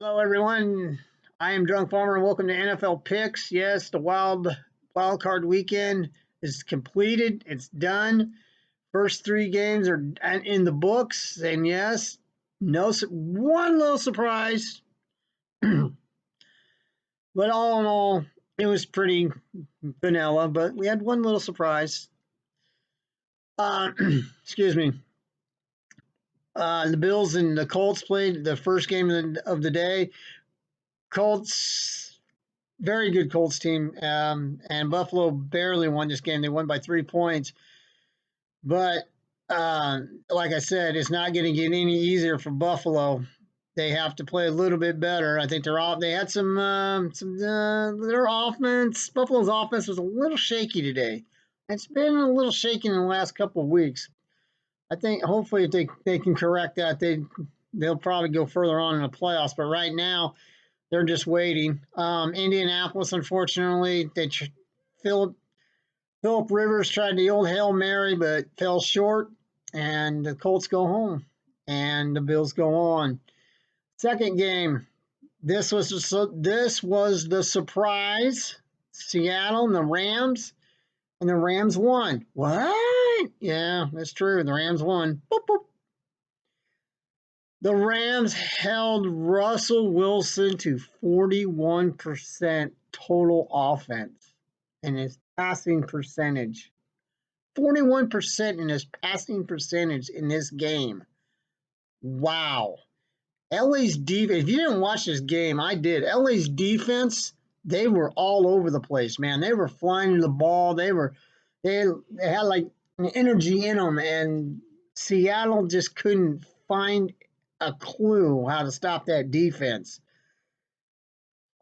Hello, everyone. I am Drunk Farmer, and welcome to NFL Picks. Yes, the wild card weekend is completed. It's done. First three games are in the books, and yes, one little surprise, but all in all, it was pretty vanilla. But we had one little surprise. Uh, excuse me. The Bills and the Colts played the first game of the day. Colts, very good Colts team. And Buffalo barely won this game. They won by 3 points. But like I said, it's not going to get any easier for Buffalo. They have to play a little bit better. I think they're off. They had their offense. Buffalo's offense was a little shaky today. It's been a little shaky in the last couple of weeks. I think hopefully if they can correct that, they'll probably go further on in the playoffs. But right now, they're just waiting. Indianapolis, unfortunately, Philip Rivers tried the old Hail Mary, but fell short, and the Colts go home, and the Bills go on. Second game, this was the surprise. Seattle and the Rams, won. What? Yeah, that's true. The Rams won. Boop, boop. The Rams held Russell Wilson to 41% total offense in his passing percentage. 41% in his passing percentage in this game. Wow. LA's defense, if you didn't watch this game, I did. LA's defense, they were all over the place, man. They were flying the ball. They had like an energy in them, and Seattle just couldn't find a clue how to stop that defense.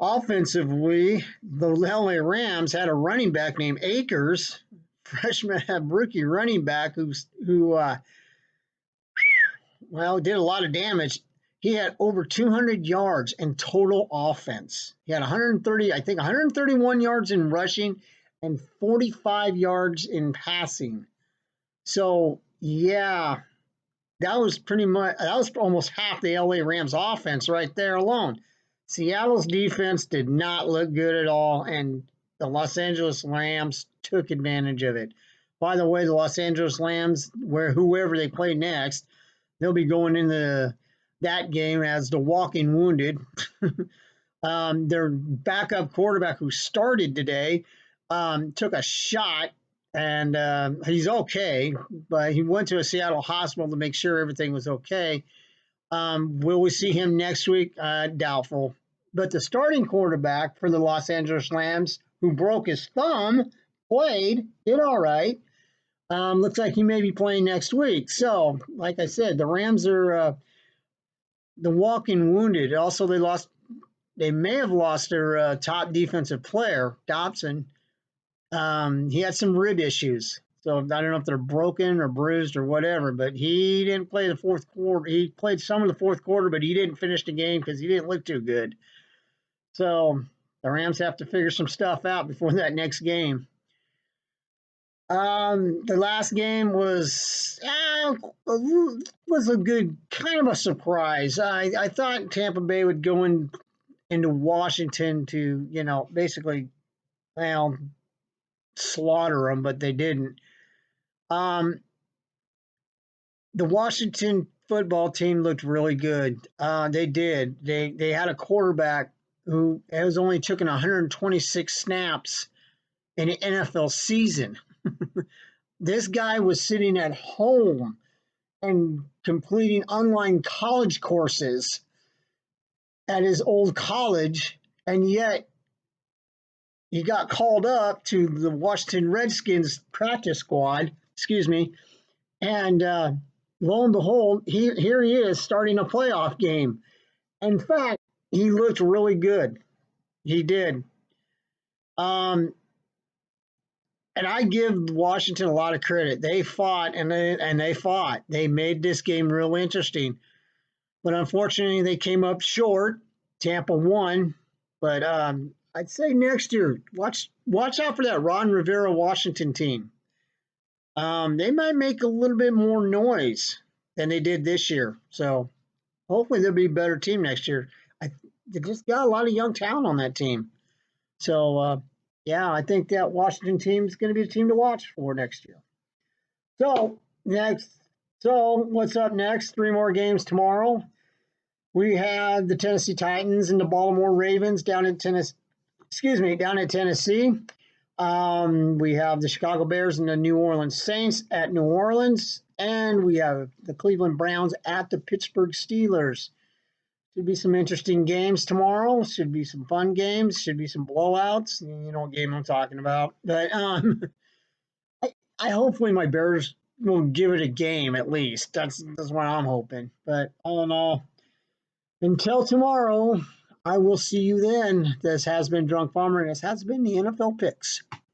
Offensively, the LA Rams had a running back named Akers, freshman rookie running back who did a lot of damage. He had over 200 yards in total offense. He had 131 yards in rushing and 45 yards in passing. So, yeah, that was almost half the LA Rams offense right there alone. Seattle's defense did not look good at all, and the Los Angeles Rams took advantage of it. By the way, the Los Angeles Rams, whoever they play next, they'll be going into that game as the walking wounded. Their backup quarterback who started today took a shot, and he's okay, but he went to a Seattle hospital to make sure everything was okay. Will we see him next week? Doubtful. But the starting quarterback for the Los Angeles Rams, who broke his thumb, did all right. Looks like he may be playing next week. So, like I said, the Rams are the walking wounded. Also, they may have lost their top defensive player, Dobson. He had some rib issues. So I don't know if they're broken or bruised or whatever, but he didn't play the fourth quarter. He played some of the fourth quarter, but he didn't finish the game because he didn't look too good. So the Rams have to figure some stuff out before that next game. The last game was a good kind of a surprise. I thought Tampa Bay would go into Washington to basically slaughter them, but they didn't. The Washington football team looked really good. They did. They had a quarterback who has only taken 126 snaps in an NFL season. This guy was sitting at home and completing online college courses at his old college, and yet he got called up to the Washington Redskins practice squad, and lo and behold, here he is starting a playoff game. In fact, he looked really good. He did. And I give Washington a lot of credit. They fought and they fought. They made this game real interesting. But unfortunately, they came up short. Tampa won. But I'd say next year, watch out for that Ron Rivera Washington team. They might make a little bit more noise than they did this year. So hopefully they'll be a better team next year. they just got a lot of young talent on that team. So yeah, I think that Washington team is going to be the team to watch for next year. So next, so what's up next? 3 more games tomorrow. We have the Tennessee Titans and the Baltimore Ravens down in Tennessee. Excuse me, down in Tennessee. We have the Chicago Bears and the New Orleans Saints at New Orleans, and we have the Cleveland Browns at the Pittsburgh Steelers. Should be some interesting games tomorrow. Should be some fun games. Should be some blowouts. You know what game I'm talking about. But I hopefully my Bears will give it a game at least. That's what I'm hoping. But all in all, until tomorrow, I will see you then. This has been Drunk Farmer, and this has been the NFL Picks.